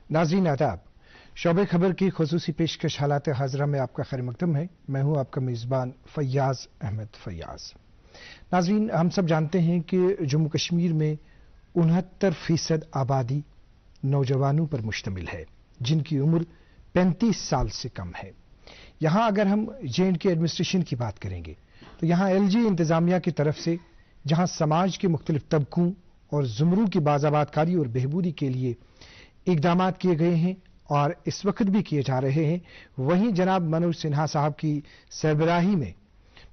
नाज़रीन आदाब, शोबे खबर की खुसूसी पेशकश हालात हाजरा में आपका खैर मकदम है। मैं हूं आपका मेज़बान फैयाज अहमद फैयाज। नाज़रीन, हम सब जानते हैं कि जम्मू कश्मीर में 69% आबादी नौजवानों पर मुश्तमिल है जिनकी उम्र 35 साल से कम है। यहाँ अगर हम J&K एडमिनिस्ट्रेशन की बात करेंगे तो यहाँ LG इंतजामिया की तरफ से जहाँ समाज के मुख्तलिफ तबकों और ज़ुमरों की बाज़ाबातकारी और बहबूदी के लिए इकदामात किए गए हैं और इस वक्त भी किए जा रहे हैं, वहीं जनाब मनोज सिन्हा साहब की सरबराही में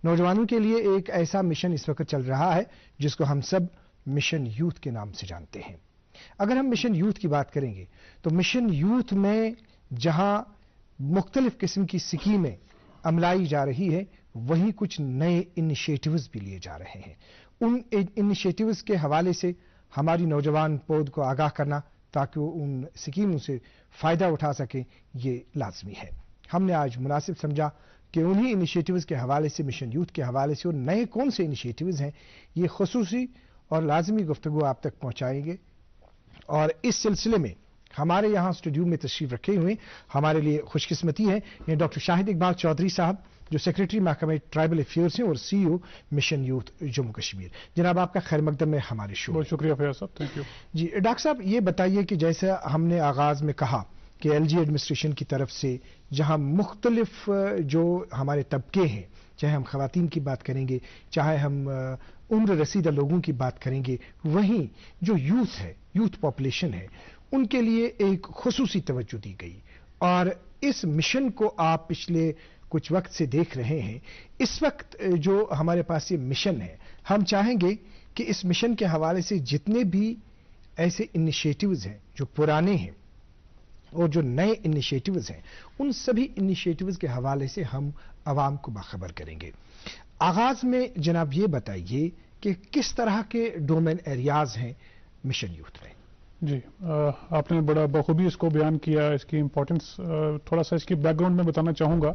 नौजवानों के लिए एक ऐसा मिशन इस वक्त चल रहा है जिसको हम सब मिशन यूथ के नाम से जानते हैं। अगर हम मिशन यूथ की बात करेंगे तो मिशन यूथ में जहां मुख्तलिफ किस्म की स्कीमें अमलाई जा रही है, वहीं कुछ नए इनिशिएटिव्स भी लिए जा रहे हैं। उन इनिशिएटिव्स के हवाले से हमारी नौजवान पौध को आगाह करना ताकि वो उन स्कीमों से फ़ायदा उठा सकें, ये लाजमी है। हमने आज मुनासिब समझा कि उन्हीं इनिशिएटिव्स के हवाले से, मिशन यूथ के हवाले से, और नए कौन से इनिशिएटिव्स हैं, ये खुसूसी और लाजमी गुफ्तगू आप तक पहुँचाएंगे। और इस सिलसिले में हमारे यहाँ स्टूडियो में तशरीफ रखे हुए हमारे लिए खुशकिस्मती है ये डॉक्टर शाहिद इकबाल चौधरी साहब, जो सेक्रेटरी महकमे ट्राइबल अफेयर्स हैं और CEO mission youth Jammu Kashmir. जनाब, आपका खैर मकदम है हमारे शो। बहुत शुक्रिया फैयाज साहब, थैंक यू। जी डॉक्टर साहब, ये बताइए कि जैसे हमने आगाज में कहा कि LG एडमिनिस्ट्रेशन की तरफ से जहां मुख्तलिफ जो हमारे तबके हैं, चाहे हम खवातीन की बात करेंगे, चाहे हम उम्र रसीदा लोगों की बात करेंगे, वहीं जो यूथ है, यूथ पॉपुलेशन है, उनके लिए एक खुसूसी तवज्जो दी गई। और इस मिशन को आप पिछले कुछ वक्त से देख रहे हैं। इस वक्त जो हमारे पास ये मिशन है, हम चाहेंगे कि इस मिशन के हवाले से जितने भी ऐसे इनिशिएटिव्स हैं जो पुराने हैं और जो नए इनिशिएटिव्स हैं, उन सभी इनिशिएटिव्स के हवाले से हम आवाम को बाखबर करेंगे। आगाज में जनाब ये बताइए कि किस तरह के डोमेन एरियाज हैं मिशन यूथ में। जी, आपने बड़ा बखूबी इसको बयान किया, इसकी इम्पोर्टेंस थोड़ा सा इसकी बैकग्राउंड में बताना चाहूँगा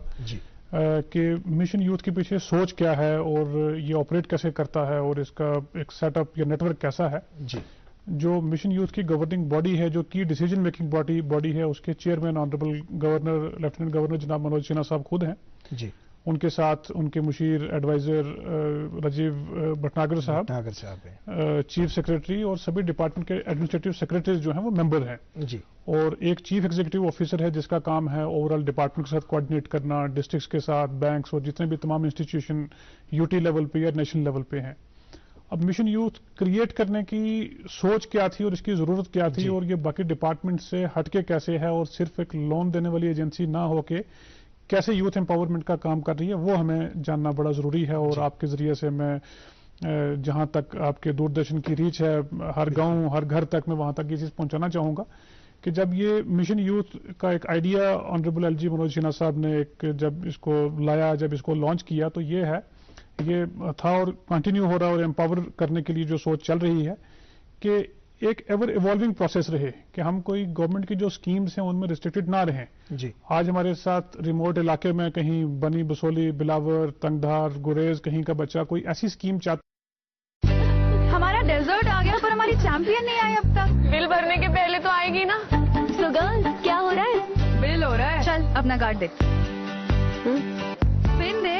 कि मिशन यूथ के पीछे सोच क्या है और ये ऑपरेट कैसे करता है और इसका एक सेटअप या नेटवर्क कैसा है। जी, जो मिशन यूथ की गवर्निंग बॉडी है, जो की डिसीजन मेकिंग बॉडी है, उसके chairman honourable governor, lieutenant governor जनाब मनोज सिन्हा साहब खुद हैं। जी, उनके साथ उनके मुशीर एडवाइजर राजीव भटनागर साहब हैं, चीफ सेक्रेटरी और सभी डिपार्टमेंट के एडमिनिस्ट्रेटिव सेक्रेटरीज जो हैं वो मेंबर हैं। जी, और एक चीफ एग्जीक्यूटिव ऑफिसर है जिसका काम है ओवरऑल डिपार्टमेंट के साथ कोऑर्डिनेट करना, डिस्ट्रिक्ट्स के साथ, बैंक्स और जितने भी तमाम इंस्टीट्यूशन यूटी लेवल पे या नेशनल लेवल पे हैं। अब मिशन यूथ क्रिएट करने की सोच क्या थी और इसकी जरूरत क्या थी और ये बाकी डिपार्टमेंट से हटके कैसे है और सिर्फ एक लोन देने वाली एजेंसी ना होके कैसे यूथ एम्पावरमेंट का काम कर रही है, वो हमें जानना बड़ा ज़रूरी है। और आपके ज़रिए से मैं जहां तक आपके दूरदर्शन की रीच है, हर गांव हर घर तक मैं वहां तक ये चीज़ पहुंचाना चाहूँगा कि जब ये मिशन यूथ का एक idea honourable LG Manoj Sinha साहब ने जब इसको लाया, जब इसको लॉन्च किया, तो ये था और कंटिन्यू हो रहा है और एम्पावर करने के लिए जो सोच चल रही है कि एक एवर इवॉल्विंग प्रोसेस रहे कि हम कोई गवर्नमेंट की जो स्कीम्स हैं उनमें रिस्ट्रिक्टेड ना रहें। जी, आज हमारे साथ रिमोट इलाके में कहीं बनी बसोली, बिलावर, तंगधार, गुरेज कहीं का बच्चा कोई ऐसी स्कीम चाहता। हमारा डेजर्ट आ गया पर हमारी चैंपियन नहीं आई अब तक। बिल भरने के पहले तो आएगी ना। So girl, क्या हो रहा है? बिल हो रहा है। चल अपना कार्ड दे। पिन दे।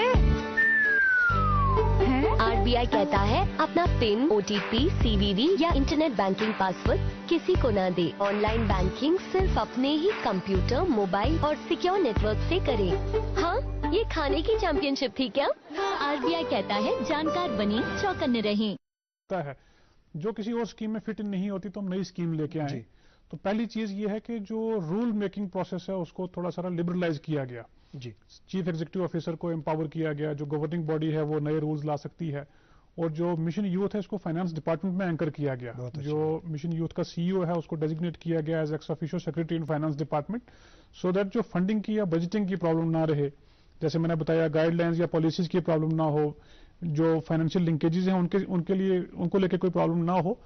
RBI कहता है अपना पिन, OTP, CVV या इंटरनेट बैंकिंग पासवर्ड किसी को ना दे। ऑनलाइन बैंकिंग सिर्फ अपने ही कंप्यूटर, मोबाइल और सिक्योर नेटवर्क से करें। हाँ, ये खाने की चैंपियनशिप थी क्या? RBI कहता है जानकार बनी, चौकन्ने रहें। है जो किसी और स्कीम में फिट इन नहीं होती तो हम नई स्कीम लेके आए। तो पहली चीज ये है कि जो रूल मेकिंग प्रोसेस है उसको थोड़ा सा लिबरलाइज किया गया। जी, चीफ एग्जीक्यूटिव ऑफिसर को एम्पावर किया गया, जो गवर्निंग बॉडी है वो नए रूल्स ला सकती है। और जो मिशन यूथ है उसको फाइनेंस डिपार्टमेंट में एंकर किया गया। जो मिशन यूथ का CEO है उसको डेजिग्नेट किया गया as ex officio secretary in finance department, so that जो फंडिंग की या बजटिंग की प्रॉब्लम ना रहे, जैसे मैंने बताया गाइडलाइंस या पॉलिसीज की प्रॉब्लम ना हो, जो फाइनेंशियल लिंकेजेस हैं उनके लिए उनको लेके कोई प्रॉब्लम ना हो।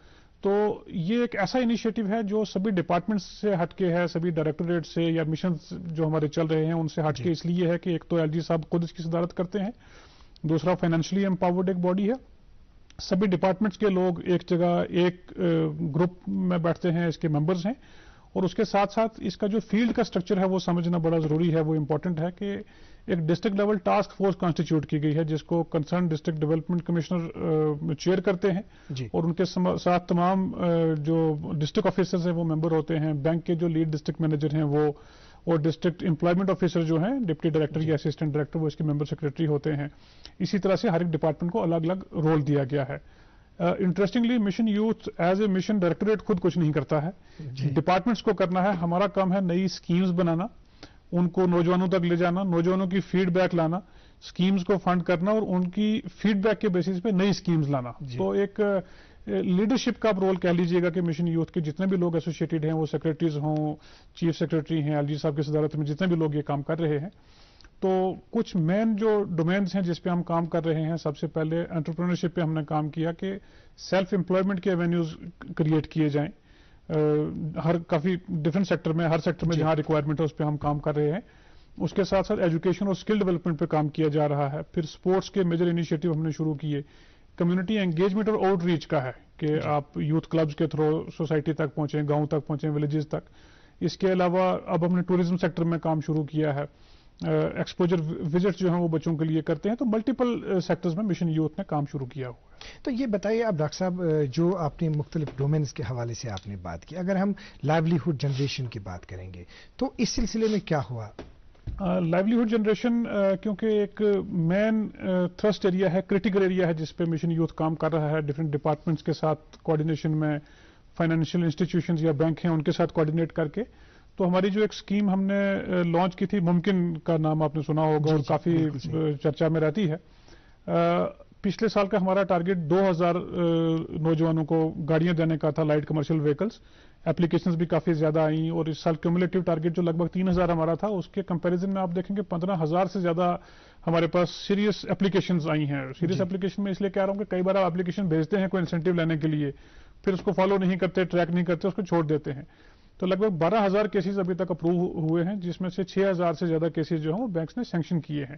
तो ये एक ऐसा इनिशिएटिव है जो सभी डिपार्टमेंट से हटके है, सभी डायरेक्टोरेट से या मिशन जो हमारे चल रहे हैं उनसे हटके इसलिए है कि एक तो LG साहब खुद इसकी सदारत करते हैं, दूसरा फाइनेंशियली एम्पावर्ड एक बॉडी है, सभी डिपार्टमेंट्स के लोग एक जगह एक ग्रुप में बैठते हैं, इसके मेंबर्स हैं اور اس کے ساتھ ساتھ اس کا جو فیلڈ کا اسٹرکچر ہے وہ سمجھنا بڑا ضروری ہے. وہ امپورٹنٹ ہے کہ ایک district level task force constituted کی گئی ہے جس کو concern district development commissioner chair کرتے ہیں اور ان کے ساتھ تمام جو ڈسٹرکٹ آفیسرز ہیں وہ ممبر ہوتے ہیں. بینک کے جو لیڈ ڈسٹرکٹ مینیجر ہیں وہ اور ڈسٹرکٹ امپلائمنٹ آفیسر جو ہیں ڈپٹی ڈائریکٹر یا اسسٹنٹ ڈائریکٹر وہ اس کے ممبر سیکرٹری ہوتے ہیں. اسی طرح سے ہر ایک ڈپارٹمنٹ کو الگ الگ رول دیا گیا ہے. Interestingly mission youth as a mission directorate خود کچھ نہیں کرتا ہے, ڈپارٹمنٹس کو کرنا ہے. ہمارا کام ہے نئی اسکیمز بنانا, ان کو نوجوانوں تک لے جانا, نوجوانوں کی فیڈ بیک لانا, اسکیمز کو فنڈ کرنا اور ان کی فیڈ بیک کے بیسس پہ نئی اسکیمز لانا. تو ایک لیڈرشپ کا آپ رول کہہ لیجئے گا کہ مشن یوتھ کے جتنے بھی لوگ ایسوسیٹڈ ہیں, وہ سیکرٹریز ہوں, چیف سیکرٹری ہیں, ایل جی صاحب کی صدارت میں جتنے بھی لوگ یہ کام کر رہے ہیں. تو کچھ مین جو ڈومینز ہیں جس پہ ہم کام کر رہے ہیں, سب سے پہلے انٹرپرینرشپ پہ ہم نے کام کیا کہ سیلف امپلائمنٹ کے ایونیوز کریٹ کیے جائیں. ہر کافی ڈفرینٹ سیکٹر میں, ہر سیکٹر میں جہاں ریکوائرمنٹ ہے اس پہ ہم کام کر رہے ہیں. اس کے ساتھ ساتھ ایجوکیشن اور اسکل ڈیولپمنٹ پہ کام کیا جا رہا ہے. پھر اسپورٹس کے میجر انیشیٹو ہم نے شروع کیے. کمیونٹی انگیجمنٹ اور آؤٹ ریچ کا ہے کہ آپ یوتھ کلبز کے تھرو سوسائٹی تک پہنچیں, گاؤں تک پہنچیں, ولیجز تک. اس کے علاوہ اب ہم نے ٹورزم سیکٹر میں کام شروع کیا ہے. ایکسپوجر وزٹ جو ہیں وہ بچوں کے لیے کرتے ہیں. تو ملٹیپل سیکٹرز میں مشن یوتھ نے کام شروع کیا ہوا ہے. تو یہ بتائیے اب ڈاکٹر صاحب, جو آپ نے مختلف ڈومینز کے حوالے سے آپ نے بات کی, اگر ہم لائیولیہڈ جنریشن کی بات کریں گے تو اس سلسلے میں کیا ہوا؟ لائیولیہڈ جنریشن کیونکہ ایک مین تھرسٹ ایریا ہے, کرٹیکل ایریا ہے جس پہ مشن یوتھ کام کر رہا ہے. ڈفرینٹ ڈپارٹمنٹس کے ساتھ کوآرڈینیشن میں, فائنینشیل انسٹیٹیوشنز یا بینک ہیں ان کے ساتھ کوآرڈینیٹ کر کے. تو ہماری جو ایک اسکیم ہم نے لانچ کی تھی, ممکن کا نام آپ نے سنا ہوگا اور کافی چرچا میں رہتی ہے. پچھلے سال کا ہمارا ٹارگیٹ 2000 نوجوانوں کو گاڑیاں دینے کا تھا, لائٹ کمرشل وہیکلز. اپلیکیشنز بھی کافی زیادہ آئیں اور اس سال کیومولیٹو ٹارگیٹ جو لگ بھگ 3000 ہمارا تھا, اس کے کمپیریزن میں آپ دیکھیں گے 15000 سے زیادہ ہمارے پاس سیریس اپلیکیشنز آئی ہیں. سیریس اپلیکیشن میں اس لیے کہہ رہا ہوں کہ کئی بار آپ اپلیکیشن بھیجتے ہیں کوئی انسینٹیو لینے کے لیے, پھر اس کو فالو نہیں کرتے, ٹریک نہیں کرتے, اس کو چھوڑ دیتے ہیں. تو لگ بھگ 12000 کیسز ابھی تک اپروو ہوئے ہیں, جس میں سے 6000 سے زیادہ کیسز جو ہیں وہ بینکس نے سینکشن کیے ہیں.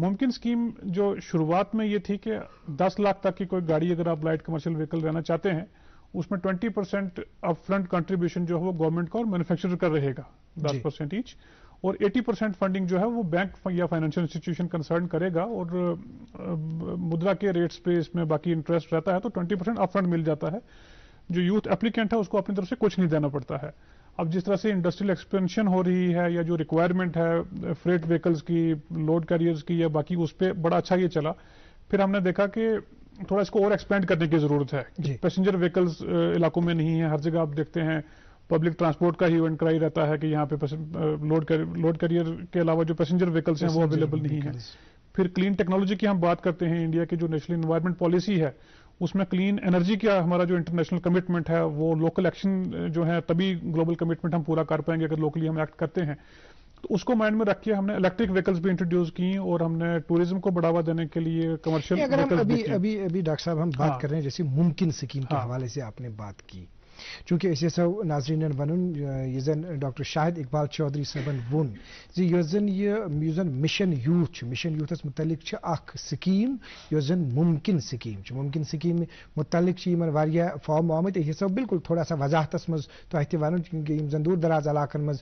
ممکن اسکیم جو شروعات میں یہ تھی کہ 10 لاکھ تک کی کوئی گاڑی اگر آپ لائٹ کمرشل وہیکل لینا چاہتے ہیں, اس میں 20% اپ فرنٹ کنٹریبیوشن جو ہے وہ گورنمنٹ کا اور مینوفیکچرر کا رہے گا 10% ایچ, اور 80% فنڈنگ جو ہے وہ بینک یا فائنینشیل انسٹیٹیوشن کنسرن کرے گا. اور مدرا کے ریٹس پہ اس میں باقی انٹرسٹ رہتا ہے, تو 20% اپ فرنٹ مل جاتا ہے. جو یوتھ اپلیکینٹ ہے اس کو اپنی طرف سے کچھ نہیں دینا پڑتا ہے. اب جس طرح سے انڈسٹریل ایکسپینشن ہو رہی ہے یا جو ریکوائرمنٹ ہے فریٹ وہیکلز کی, لوڈ کیریئرز کی یا باقی, اس پہ بڑا اچھا یہ چلا. پھر ہم نے دیکھا کہ تھوڑا اس کو اور ایکسپینڈ کرنے کی ضرورت ہے. پیسنجر وہیکلز علاقوں میں نہیں ہے, ہر جگہ آپ دیکھتے ہیں پبلک ٹرانسپورٹ کا ہی انکوائری رہتا ہے کہ یہاں پہ لوڈ کیریئر کے علاوہ جو پیسنجر وہیکلز ہیں وہ اویلیبل نہیں ہیں. پھر کلین ٹیکنالوجی کی ہم بات کرتے ہیں. انڈیا کی جو نیشنل انوائرمنٹ پالیسی ہے اس میں کلین انرجی کا ہمارا جو انٹرنیشنل کمٹمنٹ ہے, وہ لوکل ایکشن جو ہے تبھی گلوبل کمٹمنٹ ہم پورا کر پائیں گے اگر لوکلی ہم ایکٹ کرتے ہیں. تو اس کو مائنڈ میں رکھ کے ہم نے الیکٹرک وہیکلز بھی انٹروڈیوس کی اور ہم نے ٹورزم کو بڑھاوا دینے کے لیے کمرشل. اگر ہم ابھی ڈاکٹر صاحب ہم بات کر رہے ہیں جیسے ممکن اسکیم کے حوالے سے آپ نے بات کی, چونکہ اس سو ناظرین ونن یہ زن ڈاکٹر شاہد اقبال چودھری صاحبن ون یہ مشن یوتھس متعلق اخ سکیم ممکن سکیم متعلق واریاہ فارم آمت یہ سو بالکل تھوڑا سا وضاحتس مز تہ تہ ون کیونکہ زن دور دراز علاقن مز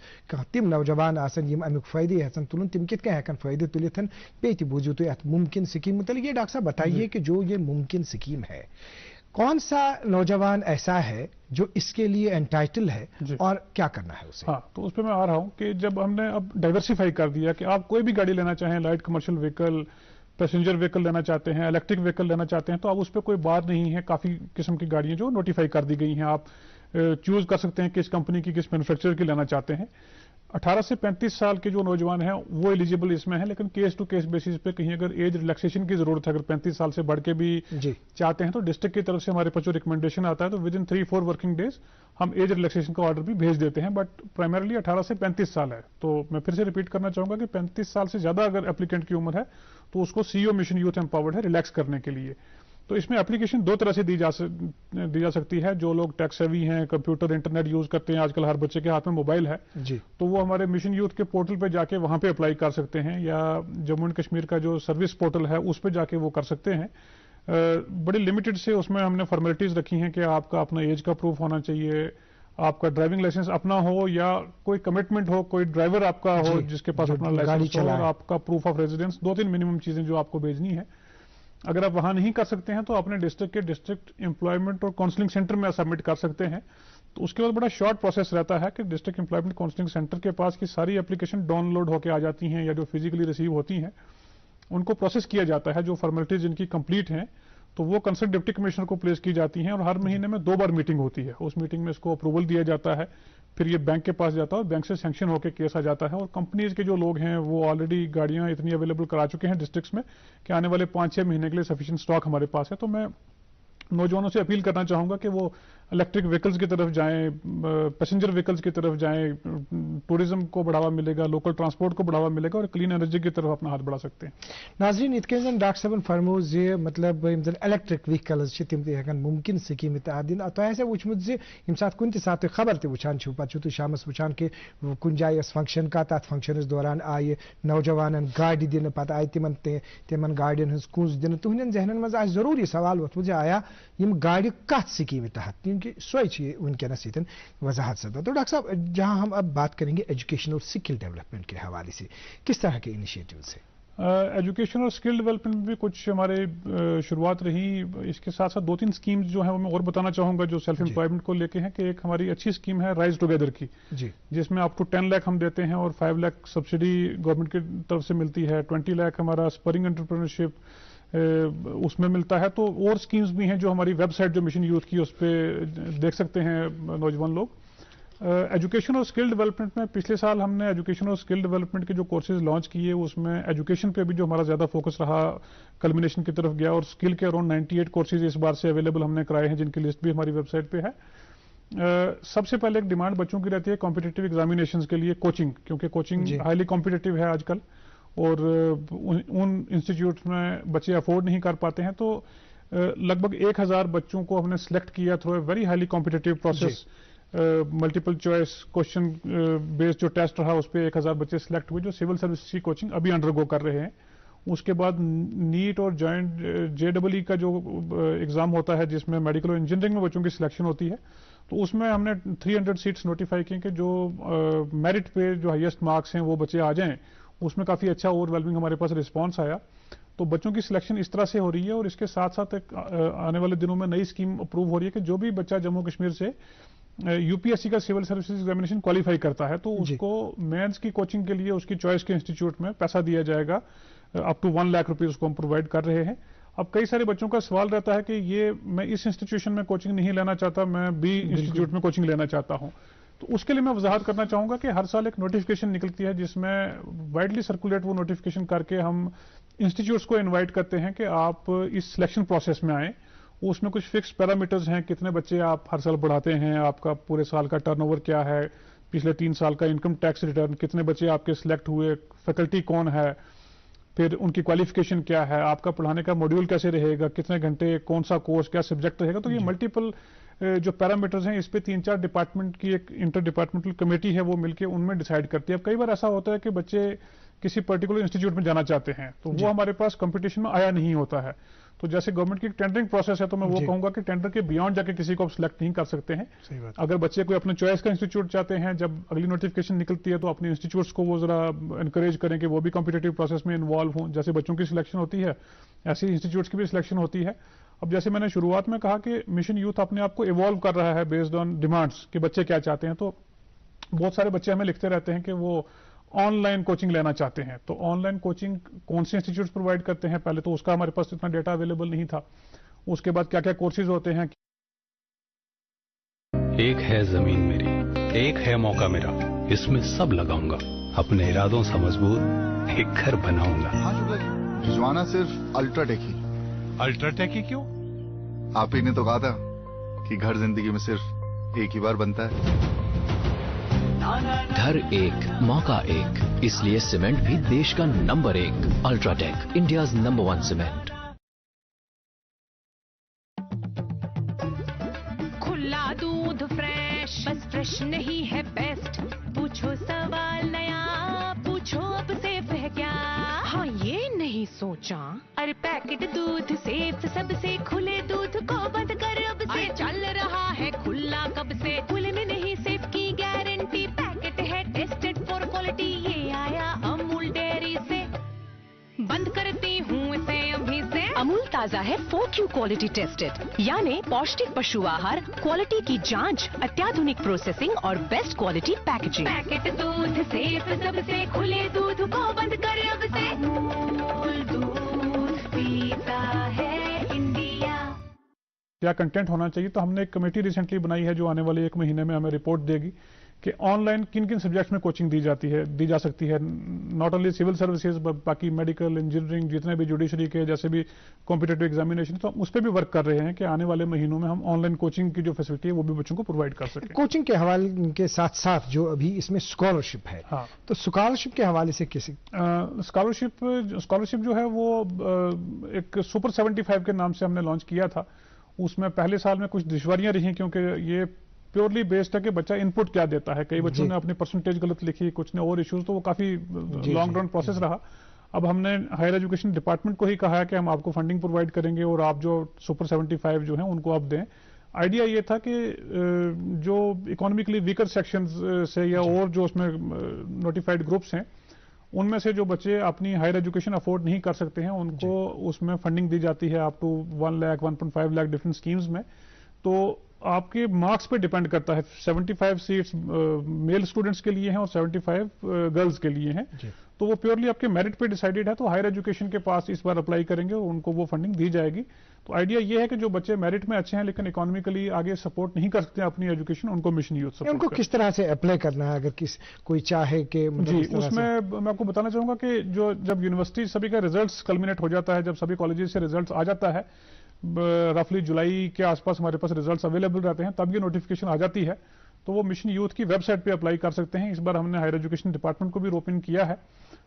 تم نوجوان آسن امیک فائدہ یژھان تلن تم کت کن ہیکن فائدہ تلتھ بیٚیہِ تہِ بوٗزِو تُہۍ اتھ ممکن سکیم متعلق. یہ ڈاکٹر صاحب بتائیے کہ جو یہ ممکن سکیم ہے, کون سا نوجوان ایسا ہے جو اس کے لیے انٹائٹل ہے اور کیا کرنا ہے اسے؟ ہاں, تو اس پہ میں آ رہا ہوں کہ جب ہم نے اب ڈائیورسیفائی کر دیا کہ آپ کوئی بھی گاڑی لینا چاہیں, light commercial vehicle, passenger vehicle لینا چاہتے ہیں, الیکٹرک وہیکل لینا چاہتے ہیں, تو اب اس پہ کوئی بات نہیں ہے. کافی قسم کی گاڑیاں جو نوٹیفائی کر دی گئی ہیں, آپ چوز کر سکتے ہیں کس کمپنی کی, کس مینوفیکچرر کی لینا چاہتے ہیں. 18 سے 35 سال کے جو نوجوان ہیں وہ ایلیجیبل اس میں ہیں, لیکن کیس ٹو کیس بیسس پہ کہیں اگر ایج ریلیکسیشن کی ضرورت ہے, اگر 35 سال سے بڑھ کے بھی چاہتے ہیں, تو ڈسٹرکٹ کی طرف سے ہمارے پاس جو ریکمنڈیشن آتا ہے تو ود ان 3-4 ورکنگ ڈیز ہم ایج ریلیکسیشن کا آرڈر بھی بھیج دیتے ہیں. بٹ پرائمرلی 18 سے 35 سال ہے. تو میں پھر سے ریپیٹ کرنا چاہوں گا کہ 35 سال سے زیادہ اگر اپلیکینٹ کی عمر ہے تو اس کو CEO مشن یوتھ امپاورڈ ہے ریلیکس کرنے کے لیے. تو اس میں اپلیکیشن 2 طرح سے دی جا سکتی ہے. جو لوگ ٹیک سیوی ہیں, کمپیوٹر انٹرنیٹ یوز کرتے ہیں, آج کل ہر بچے کے ہاتھ میں موبائل ہے, تو وہ ہمارے مشن یوتھ کے پورٹل پہ جا کے وہاں پہ اپلائی کر سکتے ہیں, یا جموں اینڈ کشمیر کا جو سروس پورٹل ہے اس پہ جا کے وہ کر سکتے ہیں. بڑی لمیٹڈ سے اس میں ہم نے فارمیلٹیز رکھی ہیں کہ آپ کا اپنا ایج کا پروف ہونا چاہیے, آپ کا ڈرائیونگ لائسنس اپنا ہو یا کوئی کمٹمنٹ ہو, کوئی ڈرائیور آپ کا ہو جس کے پاس اپنا لائسنس ہو, اور آپ کا پروف آف ریزیڈنس, 2-3 منیمم چیزیں جو آپ کو بھیجنی ہے. اگر آپ وہاں نہیں کر سکتے ہیں تو اپنے ڈسٹرکٹ کے ڈسٹرکٹ امپلائمنٹ اور کاؤنسلنگ سینٹر میں سبمٹ کر سکتے ہیں. تو اس کے بعد بڑا شارٹ پروسیس رہتا ہے کہ ڈسٹرکٹ امپلائمنٹ کاؤنسلنگ سینٹر کے پاس کی ساری اپلیکیشن ڈاؤن لوڈ ہو کے آ جاتی ہیں, یا جو فزیکلی ریسیو ہوتی ہیں ان کو پروسیس کیا جاتا ہے. جو فارمیلٹیز جن کی کمپلیٹ ہیں تو وہ کنسرن ڈپٹی کمشنر کو پلیس کی جاتی ہیں, اور ہر مہینے میں 2 بار میٹنگ ہوتی ہے. اس میٹنگ میں اس کو اپروول دیا جاتا ہے, پھر یہ بینک کے پاس جاتا ہے اور بینک سے سینکشن ہو کے کیس آ جاتا ہے. اور کمپنیز کے جو لوگ ہیں وہ آلریڈی گاڑیاں اتنی اویلیبل کرا چکے ہیں ڈسٹرکٹس میں کہ آنے والے 5-6 مہینے کے لیے سفیشینٹ اسٹاک ہمارے پاس ہے. تو میں نوجوانوں سے اپیل کرنا چاہوں گا کہ وہ الیکٹرک وہیکلز کی طرف جائیں, پیسنجر وہیکلز کی طرف جائیں. ٹورزم کو بڑھاوا ملے گا, لوکل ٹرانسپورٹ کو بڑھاوا ملے گا, اور کلین انرجی کی طرف اپنا ہاتھ بڑھا سکتے ہیں. ناظرین اتکن زن ڈاکٹر صاحبن فرمو زِ مطلب یم زن الیکٹرک وہیکلز تم تہ ہیکن ممکن سکیم تحت دن. تہ آسیا وچمت زِ یم سات کن تہ سات خبر تہ وچان چھو پتہ چھو شامس وچان کہ کن جائے فنکشن کا, تات فنکشنس دوران آئے نوجوانن گاڑی دن, پتہ آئی تمن گاڑین ہز کنز دن. تہندین ذہنن مز آسہِ ضروری سوال ووتمت زِ آیا یم گاڑی کت سکیم تحت, کیونکہ سوئی ونکس یہ وضاحت سپدان. تو ڈاکٹر صاحب جہاں ہم اب بات کریں گے ایجوکیشن اور اسکل ڈیولپمنٹ کے حوالے سے, کس طرح کے انیشیٹوز ہیں؟ ایجوکیشن اور اسکل ڈیولپمنٹ بھی کچھ ہمارے شروعات رہی. اس کے ساتھ ساتھ 2-3 اسکیمز جو ہیں وہ میں اور بتانا چاہوں گا جو سیلف امپلائمنٹ کو لے کے ہیں. کہ ایک ہماری اچھی اسکیم ہے رائز ٹوگیدر کی, جس میں اپ ٹو 10 لاکھ ہم دیتے ہیں, اور 5 لاکھ سبسڈی گورنمنٹ کی طرف سے ملتی ہے. 20 لاکھ ہمارا اسپرنگ انٹرپرینورشپ اس میں ملتا ہے. تو اور اسکیمز بھی ہیں جو ہماری ویب سائٹ جو مشن یوتھ کی اس پہ دیکھ سکتے ہیں نوجوان لوگ. ایجوکیشن اور اسکل ڈیولپمنٹ میں پچھلے سال ہم نے ایجوکیشن اور اسکل ڈیولپمنٹ کے جو کورسز لانچ کیے اس میں ایجوکیشن پہ بھی جو ہمارا زیادہ فوکس رہا کلمنیشن کی طرف گیا, اور اسکل کے اراؤنڈ 98 کورسز اس بار سے اویلیبل ہم نے کرائے ہیں, جن کی لسٹ بھی ہماری ویب سائٹ پہ ہے. سب سے پہلے ایک ڈیمانڈ بچوں کی رہتی ہے کمپٹیٹو ایگزامینیشنز کے لیے کوچنگ, کیونکہ کوچنگ ہائیلی کمپٹیٹو ہے آج کل, اور ان انسٹیٹیوٹس میں بچے افورڈ نہیں کر پاتے ہیں. تو لگ بھگ 1000 بچوں کو ہم نے سلیکٹ کیا through a very highly competitive process. Multiple choice question based جو ٹیسٹ رہا اس پہ 1000 بچے سلیکٹ ہوئے جو سول سروس کی کوچنگ ابھی انڈر گو کر رہے ہیں. اس کے بعد نیٹ اور جوائنٹ JEE کا جو ایگزام ہوتا ہے جس میں میڈیکل اور انجینئرنگ میں بچوں کی سلیکشن ہوتی ہے, تو اس میں ہم نے 300 سیٹس نوٹیفائی کی کہ جو میرٹ پہ جو ہائیسٹ مارکس ہیں وہ بچے آ جائیں. اس میں کافی اچھا اوور ویلمنگ ہمارے پاس رسپانس آیا. تو بچوں کی سلیکشن اس طرح سے ہو رہی ہے, اور اس کے ساتھ ساتھ ایک آنے والے دنوں میں نئی اسکیم اپروو ہو رہی ہے کہ جو بھی بچہ جموں کشمیر سے UPSC کا سول سروسز ایگزامینیشن کوالیفائی کرتا ہے تو اس کو مینس کی کوچنگ کے لیے اس کی چوائس کے انسٹیٹیوٹ میں پیسہ دیا جائے گا. اپ ٹو 1 لاکھ روپیز اس کو ہم پرووائڈ کر رہے ہیں. اب کئی سارے بچوں کا سوال رہتا ہے کہ یہ میں اس انسٹیٹیوشن میں کوچنگ نہیں لینا چاہتا, میں B انسٹیٹیوٹ میں کوچنگ لینا چاہتا ہوں. تو اس کے لیے میں وضاحت کرنا چاہوں گا کہ ہر سال ایک نوٹیفکیشن نکلتی ہے جس میں وائڈلی سرکولیٹ وہ نوٹیفکیشن کر کے ہم انسٹیٹیوٹس کو انوائٹ کرتے ہیں کہ آپ اس سلیکشن پروسیس میں آئیں. اس میں کچھ فکس پیرامیٹرز ہیں, کتنے بچے آپ ہر سال پڑھاتے ہیں, آپ کا پورے سال کا ٹرن اوور کیا ہے, پچھلے 3 سال کا انکم ٹیکس ریٹرن, کتنے بچے آپ کے سلیکٹ ہوئے, فیکلٹی کون ہے, پھر ان کی کوالیفیکیشن کیا ہے, آپ کا پڑھانے کا ماڈیول کیسے رہے گا, کتنے گھنٹے, کون سا کورس, کیا سبجیکٹ رہے گا. تو یہ ملٹیپل جو پیرامیٹرز ہیں اس پہ 3-4 ڈپارٹمنٹ کی ایک انٹر ڈپارٹمنٹل کمیٹی ہے وہ مل کے ان میں ڈیسائیڈ کرتی ہے. اب کئی بار ایسا ہوتا ہے کہ بچے کسی پرٹیکولر انسٹیٹیوٹ میں جانا چاہتے ہیں تو وہ ہمارے پاس کمپٹیشن میں آیا نہیں ہوتا ہے. تو جیسے گورنمنٹ کی ٹینڈرنگ پروسیس ہے تو میں وہ کہوں گا کہ ٹینڈر کے بیانڈ جا کے کسی کو آپ سلیکٹ نہیں کر سکتے ہیں. اگر بچے کوئی اپنے چوائس کا انسٹیٹیوٹ چاہتے ہیں, جب اگلی نوٹیفکیشن نکلتی ہے تو اپنے انسٹیٹیوٹس کو وہ ذرا انکریج کریں کہ وہ بھی کمپٹیٹو پروسیس میں انوالو ہوں. جیسے بچوں کی سلیکشن ہوتی ہے ایسی انسٹیٹیوٹس کی بھی سلیکشن ہوتی ہے. اب جیسے میں نے شروعات میں کہا کہ مشن یوتھ اپنے آپ کو ایوالو کر رہا ہے بیسڈ آن ڈیمانڈس کہ بچے کیا چاہتے ہیں. تو بہت سارے بچے ہمیں لکھتے رہتے ہیں کہ وہ آن لائن کوچنگ لینا چاہتے ہیں. تو آن لائن کوچنگ کون سے انسٹیٹیوٹس پرووائڈ کرتے ہیں, پہلے تو اس کا ہمارے پاس اتنا ڈیٹا اویلیبل نہیں تھا. اس کے بعد کیا کیا کورسز ہوتے ہیں. ایک ہے زمین میری, ایک ہے موقع میرا, اس میں سب لگاؤں گا, اپنے ارادوں سے مضبوط ایک گھر بناؤں گا. ہاں شکر جی, رضوانہ صرف الٹرا ٹیک ہی. الٹرا ٹیک ہی کیوں؟ آپ ہی نے تو کہا تھا کہ گھر زندگی میں صرف ایک ہی بار بنتا ہے. گھر ایک, موقع ایک, اس لیے سیمنٹ بھی دیش کا نمبر 1. الٹرا ٹیک, انڈیاز نمبر 1 سیمنٹ. کھلا دودھ فریش, بس فریش نہیں ہے بیسٹ. پوچھو سوال نیا, پوچھو اب سیف ہے کیا. ہاں یہ نہیں سوچا, ارے پیکٹ دودھ سیف سب سے, کھلے دودھ کو بند کر اب سے. چل رہا ہے کھلا کب سے, کھلے میں نہیں बंद करती हूँ इसे अभी से। अमूल ताजा है 4Q क्वालिटी टेस्टेड, यानी पौष्टिक पशु आहार, क्वालिटी की जांच, अत्याधुनिक प्रोसेसिंग और बेस्ट क्वालिटी पैकेजिंग। पैकेट दूध से सबसे खुले दूध को बंद कर अब से। अमूल दूध पीता है इंडिया। क्या कंटेंट होना चाहिए, तो हमने एक कमेटी रिसेंटली बनाई है जो आने वाले 1 महीने में हमें रिपोर्ट देगी कि ऑनलाइन किन किन सब्जेक्ट्स में कोचिंग दी जा सकती है। नॉट ओनली सिविल सर्विसेज, बाकी मेडिकल, इंजीनियरिंग, जितने भी जुडिशरी के जैसे भी कॉम्पिटिटिव एग्जामिनेशन, तो हम उस पर भी वर्क कर रहे हैं कि आने वाले महीनों में हम ऑनलाइन कोचिंग की जो फैसिलिटी है वो भी बच्चों को प्रोवाइड कर सकें। कोचिंग के हवाले के साथ साथ जो अभी इसमें स्कॉलरशिप है, हाँ, तो स्कॉलरशिप के हवाले से किसी स्कॉलरशिप जो है वो एक सुपर 75 के नाम से हमने लॉन्च किया था। उसमें पहले साल में कुछ दुश्वारियां रही क्योंकि ये प्योरली बेस्ड है कि बच्चा इनपुट क्या देता है। कई बच्चों ने अपनी परसेंटेज गलत लिखी, कुछ ने और इश्यूज, तो वो काफी लॉन्ग रन प्रोसेस रहा। अब हमने हायर एजुकेशन डिपार्टमेंट को ही कहा है कि हम आपको फंडिंग प्रोवाइड करेंगे और आप जो सुपर 75 जो हैं उनको आप दें। आइडिया ये था कि जो इकोनॉमिकली वीकर सेक्शंस से या और जो उसमें नोटिफाइड ग्रुप्स हैं उनमें से जो बच्चे अपनी हायर एजुकेशन अफोर्ड नहीं कर सकते हैं उनको उसमें फंडिंग दी जाती है up to 1 lakh 1.5 lakh different schemes में। तो आपके मार्क्स पे डिपेंड करता है। 75 सीट्स मेल स्टूडेंट्स के लिए हैं और 75 गर्ल्स के लिए हैं, तो वो प्योरली आपके मेरिट पे डिसाइडेड है। तो हायर एजुकेशन के पास इस बार अप्लाई करेंगे और उनको वो फंडिंग दी जाएगी। तो आइडिया ये है कि जो बच्चे मेरिट में अच्छे हैं लेकिन इकोनॉमिकली आगे सपोर्ट नहीं कर सकते अपनी एजुकेशन, उनको मिशन यूथ सपोर्ट। उनको किस तरह से अप्लाई करना है अगर कोई चाहे कि जी, उसमें मैं आपको बताना चाहूंगा कि जब यूनिवर्सिटी सभी का रिजल्ट्स कल्मिनेट हो जाता है, जब सभी कॉलेजेस से रिजल्ट्स आ जाता है, रफली जुलाई के आसपास हमारे पास रिजल्ट्स अवेलेबल रहते हैं, तब ये नोटिफिकेशन आ जाती है। तो वो मिशन यूथ की वेबसाइट पे अप्लाई कर सकते हैं। इस बार हमने हायर एजुकेशन डिपार्टमेंट को भी रोप इन किया है।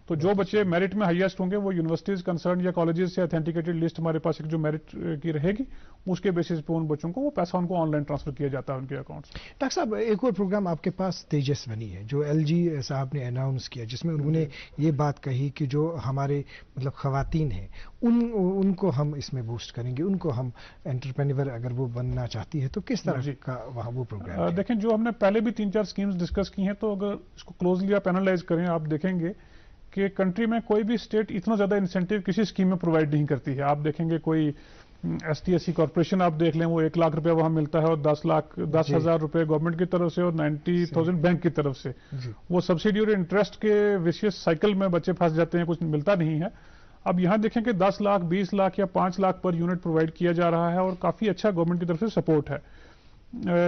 तो जो बच्चे मेरिट में हाईएस्ट होंगे वो यूनिवर्सिटीज कंसर्न या कॉलेजेस से ऑथेंटिकेटेड लिस्ट हमारे पास एक जो मेरिट की रहेगी उसके बेसिस पे उन बच्चों को वो पैसा उनको ऑनलाइन ट्रांसफर किया जाता है उनके अकाउंट्स। डॉक्टर साहब, एक और प्रोग्राम आपके पास तेजस्विनी है जो एलजी साहब ने अनाउंस किया, जिसमें उन्होंने ये बात कही कि जो हमारे मतलब खवातीन हैं उनको हम इसमें बूस्ट करेंगे, उनको हम एंटरप्रेन्योर अगर वो बनना चाहती है तो किस तरह का वहाँ वो प्रोग्राम। देखें, जो हमने पहले भी 3-4 स्कीम्स डिस्कस की हैं, तो अगर इसको क्लोजली आप एनालाइज करें आप देखेंगे कि कंट्री में कोई भी स्टेट इतना ज्यादा इंसेंटिव किसी स्कीम में प्रोवाइड नहीं करती है। आप देखेंगे कोई ST/SC कॉर्पोरेशन आप देख लें, वो 1 लाख रुपए वहां मिलता है और 10,000 रुपए गवर्नमेंट की तरफ से और 90,000 बैंक की तरफ से। वो सब्सिडी और इंटरेस्ट के विशियस साइकिल में बच्चे फंस जाते हैं, कुछ मिलता नहीं है। अब यहां देखें कि 10 लाख 20 लाख या 5 लाख पर यूनिट प्रोवाइड किया जा रहा है और काफी अच्छा गवर्नमेंट की तरफ से सपोर्ट है।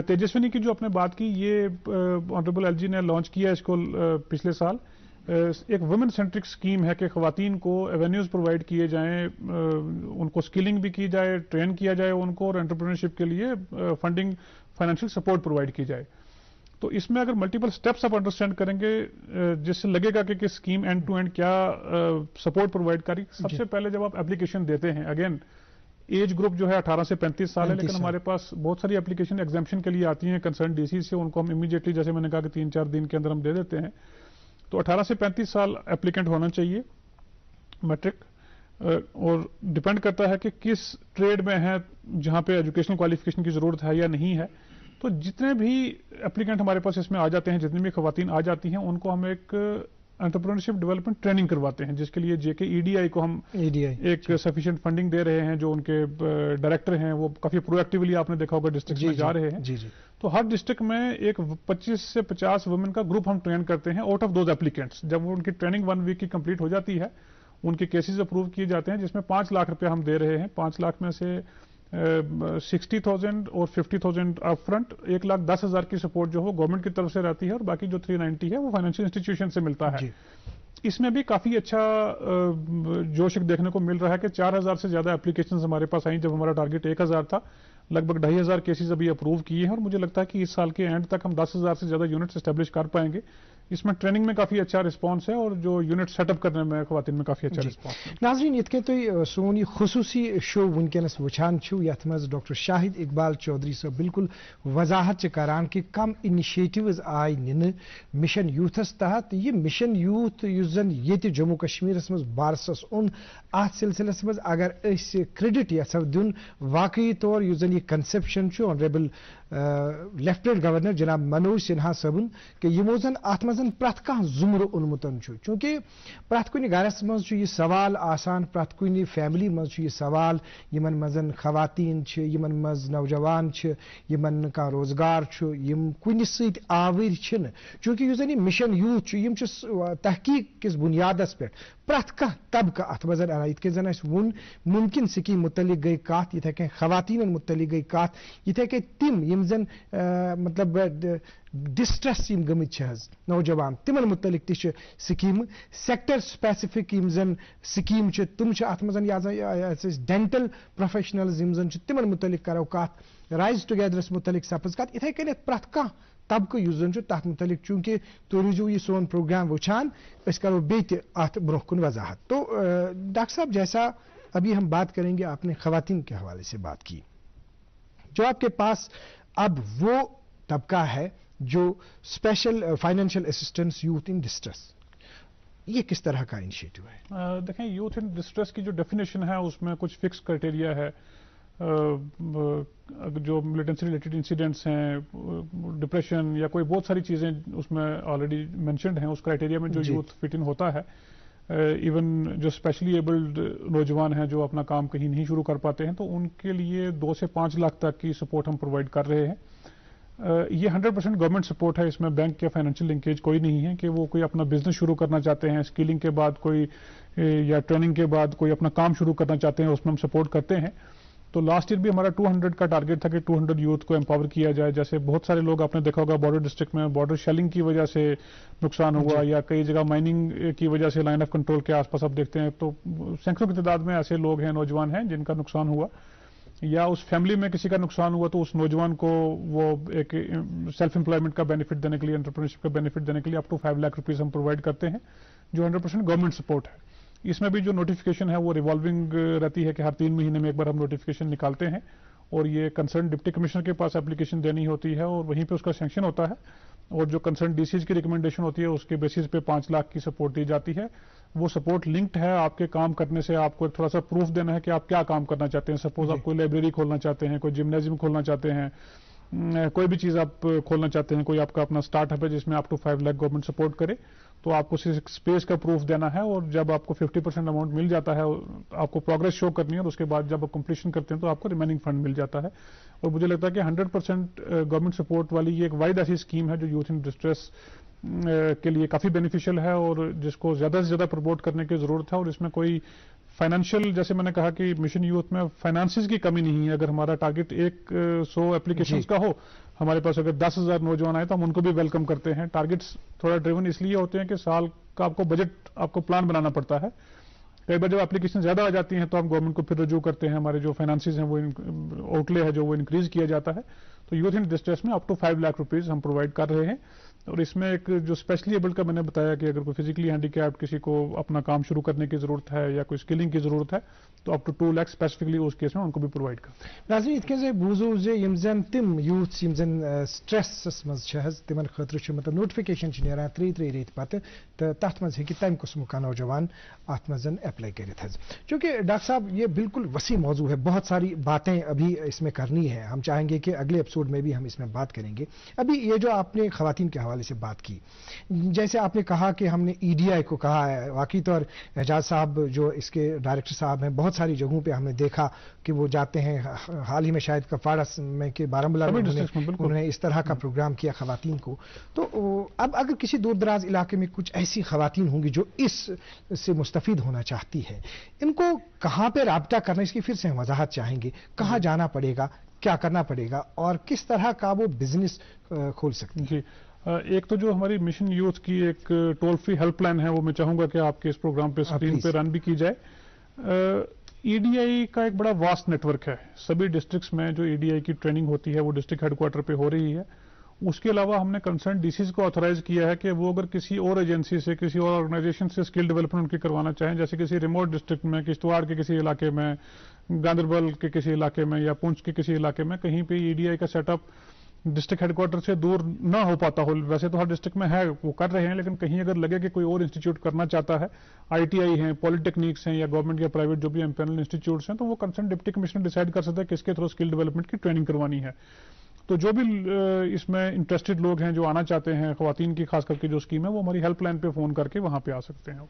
तेजस्विनी की जो आपने बात की, ये ऑनरेबल एलजी ने लॉन्च किया इसको पिछले साल। एक वुमेन सेंट्रिक स्कीम है कि खवातीन को एवेन्यूज प्रोवाइड किए जाएं, उनको स्किलिंग भी की जाए, ट्रेन किया जाए उनको, और एंटरप्रेन्योरशिप के लिए फंडिंग फाइनेंशियल सपोर्ट प्रोवाइड की जाए। तो इसमें अगर मल्टीपल स्टेप्स आप अंडरस्टैंड करेंगे जिससे लगेगा कि स्कीम एंड टू एंड क्या सपोर्ट प्रोवाइड करेगी। सबसे पहले जब आप एप्लीकेशन देते हैं, अगेन एज ग्रुप जो है 18 से 35 साल है, लेकिन हमारे पास बहुत सारी एप्लीकेशन एग्जाम्पशन के लिए आती हैं कंसर्न डीसी से, उनको हम इमीडिएटली जैसे मैंने कहा कि 3-4 दिन के अंदर हम दे देते हैं। तो 18 से 35 साल एप्लीकेंट होना चाहिए, मैट्रिक, और डिपेंड करता है कि किस ट्रेड में है जहां पे एजुकेशनल क्वालिफिकेशन की जरूरत है या नहीं है। तो जितने भी एप्लीकेंट हमारे पास इसमें आ जाते हैं, जितनी भी खवातीन आ जाती हैं, उनको हम एक एंटरप्रेन्योरशिप डेवलपमेंट ट्रेनिंग करवाते हैं, जिसके लिए जेके EDI को हम एक सफिशिएंट फंडिंग दे रहे हैं। जो उनके डायरेक्टर हैं वो काफी प्रोएक्टिवली आपने देखा होगा डिस्ट्रिक्ट में जा रहे हैं। तो हर डिस्ट्रिक्ट में एक 25 से 50 वुमेन का ग्रुप हम ट्रेन करते हैं आउट ऑफ दोज एप्लीकेंट्स। जब उनकी ट्रेनिंग 1 वीक की कंप्लीट हो जाती है, उनके केसेस अप्रूव किए जाते हैं, जिसमें 5 लाख रुपए हम दे रहे हैं। 5 लाख में से 60,000 और 50,000 अप फ्रंट, 1,10,000 की सपोर्ट जो है गवर्नमेंट की तरफ से रहती है और बाकी जो 390 है वो फाइनेंशियल इंस्टीट्यूशन से मिलता है। इसमें भी काफी अच्छा जोश देखने को मिल रहा है कि 4,000 से ज्यादा एप्लीकेशंस हमारे पास आई, जब हमारा टारगेट 1,000 था। लगभग 2,500 केसेस अभी अप्रूव किए हैं और मुझे लगता है कि इस साल के एंड तक हम 10,000 से ज्यादा यूनिट्स एस्टेब्लिश कर पाएंगे। इसमें ट्रेनिंग में काफी अच्छा रिस्पांस है और जो यूनिट सेटअप करने में खवातीन में काफी अच्छा रिस्पांस है। नाज़रीन, इतके तो सोन यह खुसूसी शो वनकस वुचान छु, यथ मज डॉक्टर शाहिद इकबाल चौधरी साहब बिल्कुल वजाहत करान कि कम इनिशिएटिव्स आय निन मिशन यूथस तहत। यह मिशन यूथ युस जन ये जम्मू कश्मीर मज बारसस उन अत सिलसिलस मज अगर क्रेडिट यथो दिन वाकई तौर युस जन यह कंसेप्शन ऑनरेबल लेफ्टिनेंट गवर्नर जनाब मनोज सिन्हा सबन कि यमो जन अत मज मजन प्रथ कह जुमर ओनमुतन चूंकि प्रथ कुन गरस मज यह सवाल आसान प्रथ कुन फैमिली मज यह सवाल यमन मजन खवातीन यमन मज नौजवान यमन का रोजगार यम कुन सत आवर चूंकि यह जन मिशन यूथ यम तहकीक किस बुनियादस पे प्रथ कह तबका अथ मज अना इत जन वुन मुमकिन स्कीम मुतलिक गई कत इथे कह खवातीन मुतलिक गई कत इथे कह तिम यम जन मतलब डिस्ट्रेस यम गमित नौजवान तिमन मुतलिक ति स्कीम सेक्टर स्पेसिफिक यम जन स्कीम तुम अत मज डेंटल प्रोफेशनल्स यम जन तिमन मुतलिक करो कत राइज टुगेदरस मुतलिक सपज कत इथे कन प्रथ कह तबक तथ मुतलिक चूंकि तुम रूजू यह सोन प्रोग्राम वुचान करो बेत अत ब्रोह कुन वजाहत। तो डॉक्टर साहब जैसा अभी हम बात करेंगे आपने खवातीन के हवाले से बात की, जो आपके पास अब वो तबका है जो special financial assistance youth in distress, ये किस तरह का इनिशिएटिव है? देखें, यूथ इन डिस्ट्रेस की जो डेफिनेशन है उसमें कुछ फिक्स क्राइटेरिया है। जो मिलिटेंसी रिलेटेड इंसिडेंट्स हैं, डिप्रेशन या कोई बहुत सारी चीज़ें उसमें ऑलरेडी मेंशन्ड हैं उस क्राइटेरिया में जो यूथ फिट इन होता है। इवन जो स्पेशली एबल्ड नौजवान हैं जो अपना काम कहीं नहीं शुरू कर पाते हैं, तो उनके लिए 2 से 5 लाख तक की सपोर्ट हम प्रोवाइड कर रहे हैं। ये 100% गवर्नमेंट सपोर्ट है, इसमें बैंक या फाइनेंशियल लिंकेज कोई नहीं है कि वो कोई अपना बिजनेस शुरू करना चाहते हैं, स्किलिंग के बाद कोई या ट्रेनिंग के बाद कोई अपना काम शुरू करना चाहते हैं, उसमें हम सपोर्ट करते हैं। तो लास्ट ईयर भी हमारा 200 का टारगेट था कि 200 यूथ को एम्पावर किया जाए। जैसे बहुत सारे लोग आपने देखा होगा बॉर्डर डिस्ट्रिक्ट में बॉर्डर शेलिंग की वजह से नुकसान हुआ, या कई जगह माइनिंग की वजह से लाइन ऑफ कंट्रोल के आसपास आप देखते हैं तो सैकड़ों की तादाद में ऐसे लोग हैं, नौजवान हैं जिनका नुकसान हुआ, या उस फैमिली में किसी का नुकसान हुआ तो उस नौजवान को वो एक सेल्फ एम्प्लॉयमेंट का बेनिफिट देने के लिए, एंटरप्रेन्योरशिप का बेनिफिट देने के लिए अप टू 5 लाख रुपीज हम प्रोवाइड करते हैं, जो 100% गवर्नमेंट सपोर्ट है। इसमें भी जो नोटिफिकेशन है वो रिवॉल्विंग रहती है कि हर 3 महीने में एक बार हम नोटिफिकेशन निकालते हैं, और ये कंसर्न डिप्टी कमिश्नर के पास एप्लीकेशन देनी होती है और वहीं पे उसका सैंक्शन होता है, और जो कंसर्न डीसीज की रिकमेंडेशन होती है उसके बेसिस पे 5 लाख की सपोर्ट दी जाती है। वो सपोर्ट लिंक्ड है आपके काम करने से, आपको थोड़ा सा प्रूफ देना है कि आप क्या काम करना चाहते हैं। सपोज आप कोई लाइब्रेरी खोलना चाहते हैं, कोई जिम्नेजियम खोलना चाहते हैं, कोई भी चीज़ आप खोलना चाहते हैं, कोई आपका अपना स्टार्टअप है जिसमें up to 5 lakh government support करे, तो आपको स्पेस का प्रूफ देना है, और जब आपको 50% अमाउंट मिल जाता है, आपको प्रोग्रेस शो करनी है, और उसके बाद जब आप कंप्लीशन करते हैं तो आपको रिमेनिंग फंड मिल जाता है। और मुझे लगता है कि 100% गवर्नमेंट सपोर्ट वाली ये एक वाइड ऐसी स्कीम है जो यूथ इन डिस्ट्रेस के लिए काफ़ी बेनिफिशियल है और जिसको ज़्यादा से ज़्यादा प्रमोट करने की ज़रूरत है। और इसमें कोई फाइनेंशियल, जैसे मैंने कहा कि मिशन यूथ में फाइनेंसिस की कमी नहीं है। अगर हमारा टारगेट 100 एप्लीकेशंस का हो, हमारे पास अगर 10,000 नौजवान आए तो हम उनको भी वेलकम करते हैं। टारगेट्स थोड़ा ड्रिवन इसलिए होते हैं कि साल का आपको बजट, आपको प्लान बनाना पड़ता है। कई बार जब एप्लीकेशन ज्यादा आ जाती हैं तो हम गवर्नमेंट को फिर रजू करते हैं, हमारे जो फाइनेंसिस हैं वो आउटले है जो वो इंक्रीज किया जाता है। तो यूथ इन डिस्ट्रेस में अप टू 5 लाख रुपीज हम प्रोवाइड कर रहे हैं। और इसमें एक जो स्पेशली एबल्ड का मैंने बताया कि अगर कोई फिजिकली हैंडीकैप्ड किसी को अपना काम शुरू करने की जरूरत है या कोई स्किलिंग की जरूरत है तो अप टू 2 लाख स्पेसिफिकली उस केस में उनको भी प्रोवाइड करते हैं। नाज़रीन इतके से बूजो जे यम जन तिम यूथ यम जन स्ट्रेस मज छहज तिमन खतर छ मतलब नोटिफिकेशन छ नेरा 3 रेत पत त तथ मज है कि तम कुछ का नौजवान आत मजन अप्लाई करित हज। क्योंकि डॉक्टर साहब ये बिल्कुल वसी मौजू है, बहुत सारी बातें अभी इसमें करनी है। हम चाहेंगे कि अगले एपिसोड में भी हम इसमें बात करेंगे। अभी ये जो आपने खवातीन के हवाले से बात की, जैसे आपने कहा कि हमने ईडीआई को कहा है, वाकई तौर एजाज साहब जो इसके डायरेक्टर साहब हैं, बहुत सारी जगहों पे हमने देखा कि वो जाते हैं। हाल ही में शायद कपवाड़ा में के बारामूला में उन्होंने इस तरह का प्रोग्राम किया खवातीन को। तो अब अगर किसी दूर दराज इलाके में कुछ ऐसी खवातीन होंगी जो इससे मुस्तफीद होना चाहती है, इनको कहाँ पे राब्ता करना, इसकी फिर से हम वजाहत चाहेंगे। कहाँ जाना पड़ेगा, क्या करना पड़ेगा और किस तरह का वो बिजनेस खोल सकते हैं? एक तो जो हमारी मिशन यूथ की एक टोल फ्री हेल्पलाइन है वो मैं चाहूंगा कि आपके इस प्रोग्राम पे स्क्रीन पे रन भी की जाए। ईडीआई का एक बड़ा वास्ट नेटवर्क है। सभी डिस्ट्रिक्ट्स में जो ईडीआई की ट्रेनिंग होती है वो डिस्ट्रिक्ट हेडक्वार्टर पे हो रही है। उसके अलावा हमने कंसर्न डीसीज को ऑथराइज किया है कि वो अगर किसी और एजेंसी से, किसी और ऑर्गेनाइजेशन से स्किल डेवलपमेंट उनकी करवाना चाहें, जैसे किसी रिमोट डिस्ट्रिक्ट में, किश्तवाड़ के किसी इलाके में, गांदरबल के किसी इलाके में या पुंछ के किसी इलाके में, कहीं पे ईडीआई का सेटअप डिस्ट्रिक्ट हेडक्वार्टर से दूर ना हो पाता हो, वैसे तो हर डिस्ट्रिक्ट में है, वो कर रहे हैं, लेकिन कहीं अगर लगे कि कोई और इंस्टीट्यूट करना चाहता है, आईटीआई हैं, पॉलिटेक्निक्स हैं या गवर्नमेंट या प्राइवेट जो भी एम्पैनल इंस्टीट्यूट्स हैं, तो वो कंसर्न डिप्टी कमिश्नर डिसाइड कर सकता है किसके थ्रू स्किल डेवलपमेंट की ट्रेनिंग करवानी है। تو جو بھی اس میں انٹرسٹڈ لوگ ہیں جو آنا چاہتے ہیں، خواتین کی خاص کر کے جو اسکیم ہے، وہ ہماری ہیلپ لائن پہ فون کر کے وہاں پہ آ سکتے ہیں.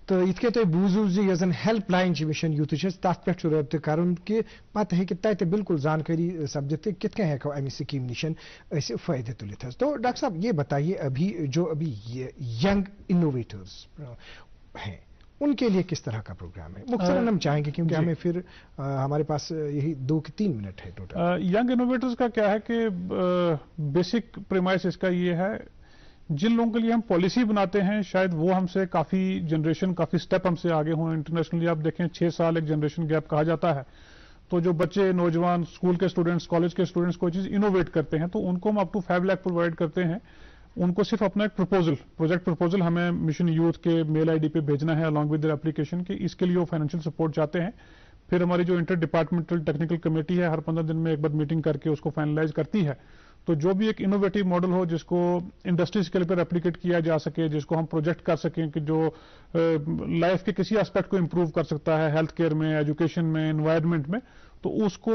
تو اتنے تھی بوزو زن ہیلپ لائن مشن یوتھ تر پہ رابطہ کرن کہ پتہ ہیکہ تتہ بالکل زانکاری سپدت کت کن ہیکو امہ سکیم نشن اس فائدہ تلت. تو ڈاکٹر صاحب یہ بتائیے ابھی ینگ انوویٹرز ہیں ان کے لیے کس طرح کا پروگرام ہے؟ مختصراً ہم چاہیں گے کیونکہ ہمیں پھر ہمارے پاس یہی 2 سے 3 منٹ ہے ٹوٹل. ینگ انوویٹرز کا کیا ہے کہ بیسک پریمائس اس کا یہ ہے، جن لوگوں کے لیے ہم پالیسی بناتے ہیں شاید وہ ہم سے کافی جنریشن کافی سٹیپ ہم سے آگے ہوں. انٹرنیشنلی آپ دیکھیں 6 سال ایک جنریشن گیپ کہا جاتا ہے. تو جو بچے نوجوان اسکول کے اسٹوڈنٹس کالج کے اسٹوڈنٹس کوئی چیز انوویٹ کرتے ہیں تو ان کو ہم اپ ٹو 5 لاکھ پرووائڈ کرتے ہیں. ان کو صرف اپنا ایک پروجیکٹ پرپوزل ہمیں مشن یوتھ کے میل آئی ڈی پہ بھیجنا ہے along with their application کہ اس کے لیے وہ فائنینشیل سپورٹ چاہتے ہیں. پھر ہماری جو انٹر ڈپارٹمنٹل ٹیکنیکل کمیٹی ہے ہر 15 دن میں ایک بار میٹنگ کر کے اس کو فائنلائز کرتی ہے. تو جو بھی ایک انوویٹو ماڈل ہو جس کو انڈسٹری اسکیل پر اپلیکیٹ کیا جا سکے، جس کو ہم پروجیکٹ کر سکیں کہ جو لائف کے کسی اسپیکٹ کو امپروو کر سکتا ہے، ہیلتھ کیئر میں، ایجوکیشن میں، انوائرمنٹ میں، تو اس کو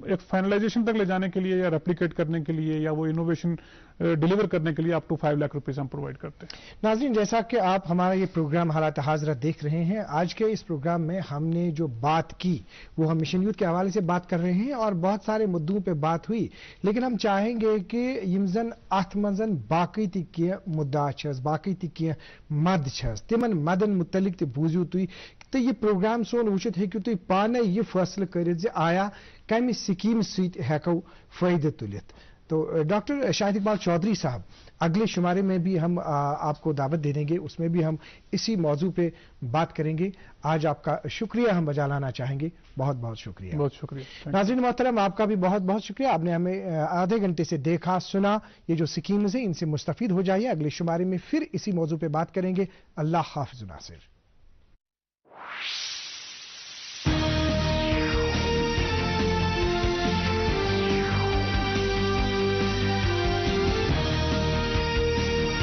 ایک فائنلائزیشن تک لے جانے کے لیے یا ریپلیکیٹ کرنے کے لیے یا وہ انوویشن ڈیلیور کرنے کے لیے اپ ٹو 5 لاکھ روپیز ہم پرووائڈ کرتے ہیں. ناظرین، جیسا کہ آپ ہمارا یہ پروگرام حالات حاضرہ دیکھ رہے ہیں، آج کے اس پروگرام میں ہم نے جو بات کی وہ ہم مشن یوتھ کے حوالے سے بات کر رہے ہیں اور بہت سارے مدعوں پہ بات ہوئی، لیکن ہم چاہیں گے کہ یم زن ات منزن باقی تہ کی مدعا چھس، باقی تہ کی مد چھس، تمن مدن متعلق تہ بوزیو تھی تو یہ پروگرام سون وچھت ہیکو تھی پانے یہ فیصلہ کرت زِ آیا کمہ سکیم سیت ہیکو فائدہ تلت. تو ڈاکٹر شاہد اقبال چودھری صاحب، اگلے شمارے میں بھی ہم آپ کو دعوت دے دیں گے، اس میں بھی ہم اسی موضوع پہ بات کریں گے. آج آپ کا شکریہ ہم بجا لانا چاہیں گے. بہت بہت شکریہ. بہت شکریہ. ناظرین محترم، آپ کا بھی بہت بہت شکریہ. آپ نے ہمیں آدھے گھنٹے سے دیکھا سنا. یہ جو سکیمز ہیں ان سے مستفید ہو جائیے. اگلے شمارے میں پھر اسی موضوع پہ بات کریں گے. اللہ حافظ ناصر.